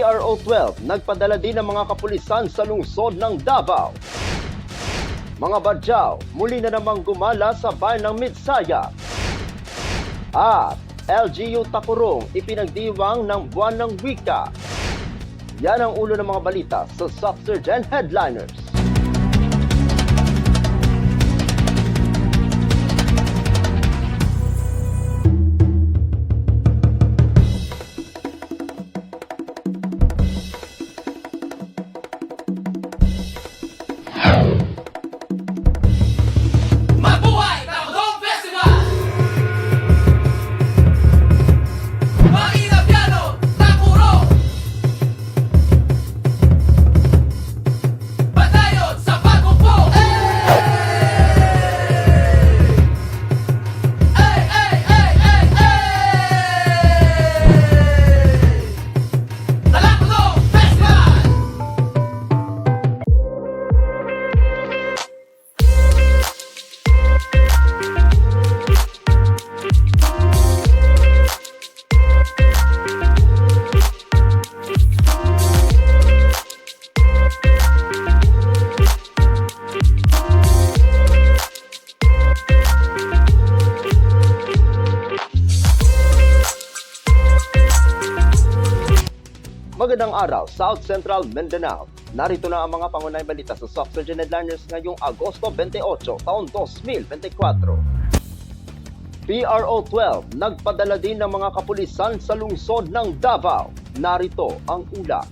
PRO 12 nagpadala din ng mga kapulisan sa lungsod ng Davao. Mga badyaw, muli na namang gumala sa bayan ng Midsaya. At LGU Takurong ipinagdiwang ng buwan ng wika. Yan ang ulo ng mga balita sa Subsurgent Headliners. Mabuhay Takurong Festival! Makina Piano Takurong! Batayon sa Pagumpo! Takurong Festival! Magandang araw, South Central Mindanao. Narito na ang mga pangunahing balita sa Subsurgent Headliners ngayong Agosto 28, taon 2024. PRO 12 nagpadala din ng mga kapulisan sa lungsod ng Davao. Narito ang ulat.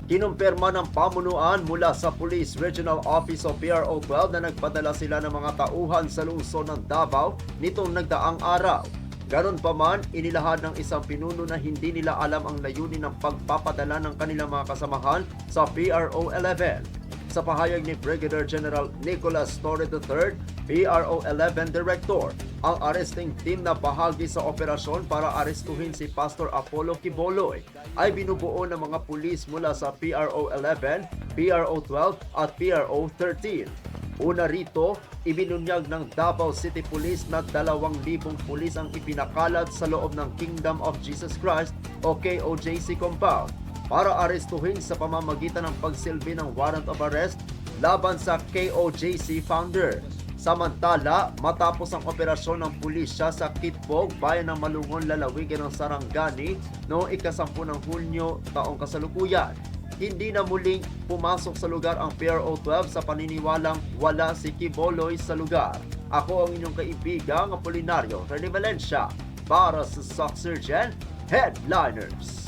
Kinumpirma ng pamunuan mula sa Police Regional Office o PRO 12 na nagpadala sila ng mga tauhan sa lungsod ng Davao nitong nagdaang araw. Ganon pa man, inilahad ng isang pinuno na hindi nila alam ang layunin ng pagpapadala ng kanilang mga kasamahan sa PRO 11. Sa pahayag ni Brigadier General Nicholas Torre III, PRO 11 Director, ang arresting team na bahagi sa operasyon para arestuhin si Pastor Apollo Quiboloy ay binubuo ng mga pulis mula sa PRO 11, PRO 12 at PRO 13. Una rito, ibinunyag ng Davao City Police na 2,000 pulis ang ipinakalat sa loob ng Kingdom of Jesus Christ o KOJC compound para arestuhin sa pamamagitan ng pagsilbi ng warrant of arrest laban sa KOJC founder. Samantala, matapos ang operasyon ng pulisya sa Kitbog, bayan ng Malungon, lalawigan ng Sarangani noong ika-10 ng Hunyo taong kasalukuyan, hindi na muling pumasok sa lugar ang PRO 12 sa paniniwalang wala si Quiboloy sa lugar. Ako ang inyong kaibigang Apolinario Rene Valencia para sa Subsurgent Headliners.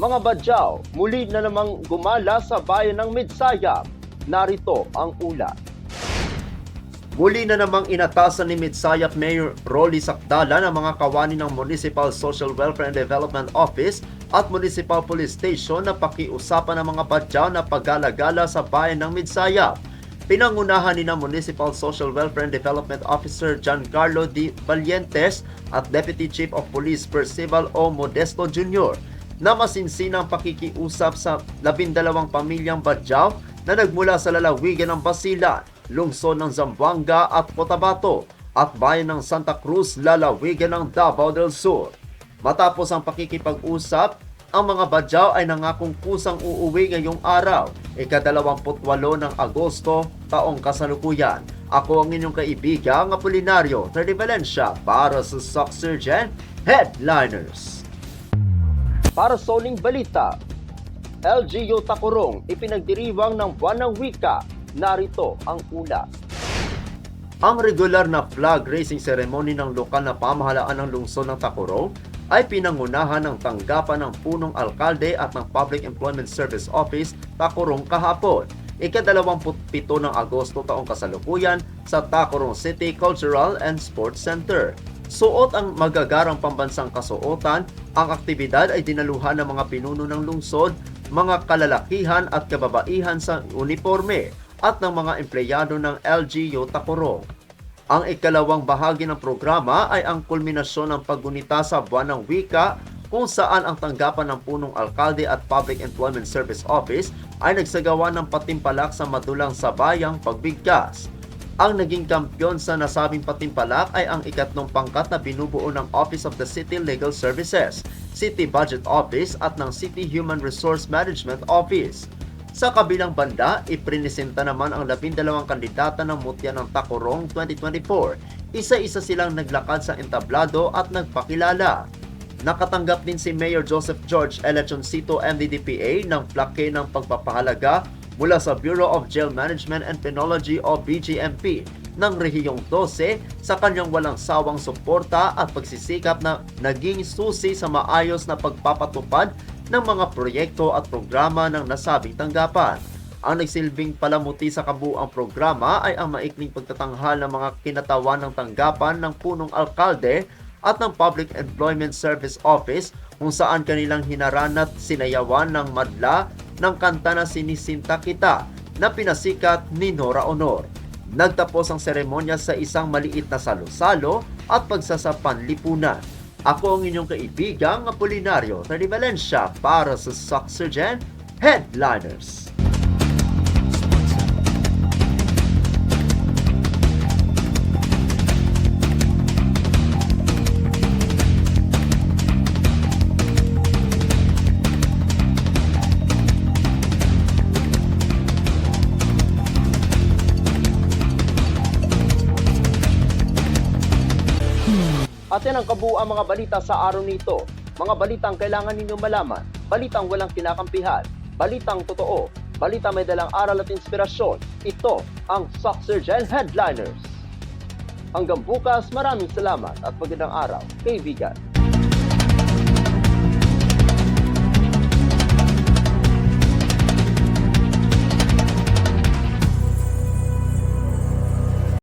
Mga badyaw, muli na namang gumala sa bayan ng Midsaya. Narito ang ulat. Muli na namang inatasan ni Midsayap Mayor Rolly Sacdala ng mga kawani ng Municipal Social Welfare and Development Office at Municipal Police Station na pakiusapan ng mga badyaw na paggalagala sa bayan ng Midsayap. Pinangunahan ni ng Municipal Social Welfare and Development Officer Giancarlo D. Valientes at Deputy Chief of Police Percival O. Modesto Jr. na masinsinang pakikiusap sa 12 pamilyang badyaw na nagmula sa lalawigan ng Basilan, lungsod ng Zamboanga at Cotabato at bayan ng Santa Cruz, lalawigan ng Davao del Sur. Matapos ang pakikipag-usap, ang mga badyaw ay nangakong kusang uuwi ngayong araw, ika-28 ng Agosto, taong kasalukuyan. Ako ang inyong kaibigang Apolinario Rene Valencia para sa Subsurgent Headliners. Para sa uling balita, LGU Takurong ipinagdiriwang ng buwan ng wika. Narito ang ulat. Ang regular na flag raising ceremony ng lokal na pamahalaan ng lungsod ng Takurong ay pinangunahan ng tanggapan ng punong alkalde at ng Public Employment Service Office Takurong kahapon, ika-27 ng Agosto taong kasalukuyan sa Takurong City Cultural and Sports Center. Suot ang magagarang pambansang kasuotan, ang aktibidad ay dinaluhan ng mga pinuno ng lungsod, mga kalalakihan at kababaihan sa uniforme at ng mga empleyado ng LGU Takurong. Ang ikalawang bahagi ng programa ay ang kulminasyon ng paggunita sa buwan ng wika, kung saan ang tanggapan ng punong alkalde at Public Employment Service Office ay nagsagawa ng patimpalak sa madulang sabayang pagbigkas. Ang naging kampyon sa nasabing patimpalak ay ang ikatlong pangkat na binubuo ng Office of the City Legal Services, City Budget Office at ng City Human Resource Management Office. Sa kabilang banda, iprinisenta naman ang 12 kandidata ng Mutya ng Tacorong 2024. Isa-isa silang naglakad sa entablado at nagpakilala. Nakatanggap din si Mayor Joseph George Elechoncito MDDPA ng plaque ng pagpapahalaga mula sa Bureau of Jail Management and Penology o BGMP ng Rehiyong 12 sa kanyang walang sawang suporta at pagsisikap na naging susi sa maayos na pagpapatupad ng mga proyekto at programa ng nasabing tanggapan. Ang nagsilbing palamuti sa kabuuang programa ay ang maikling pagtatanghal ng mga kinatawan ng tanggapan ng punong alkalde at ng Public Employment Service Office kung saan kanilang hinaran at sinayawan ng madla ng kanta na Sinisinta Kita na pinasikat ni Nora Honor. Nagtapos ang seremonya sa isang maliit na salo-salo at pagsasapanlipunan. Ako ang inyong kaibigang Apolinario Tony Valencia para sa Soxygen Headliners. At yan ang kabuuan mga balita sa araw nito. Mga balitang kailangan ninyong malaman, balitang walang kinakampihan, balitang totoo, balita may dalang aral at inspirasyon. Ito ang Soxygen Headliners. Hanggang bukas, maraming salamat at magandang araw, kaibigan.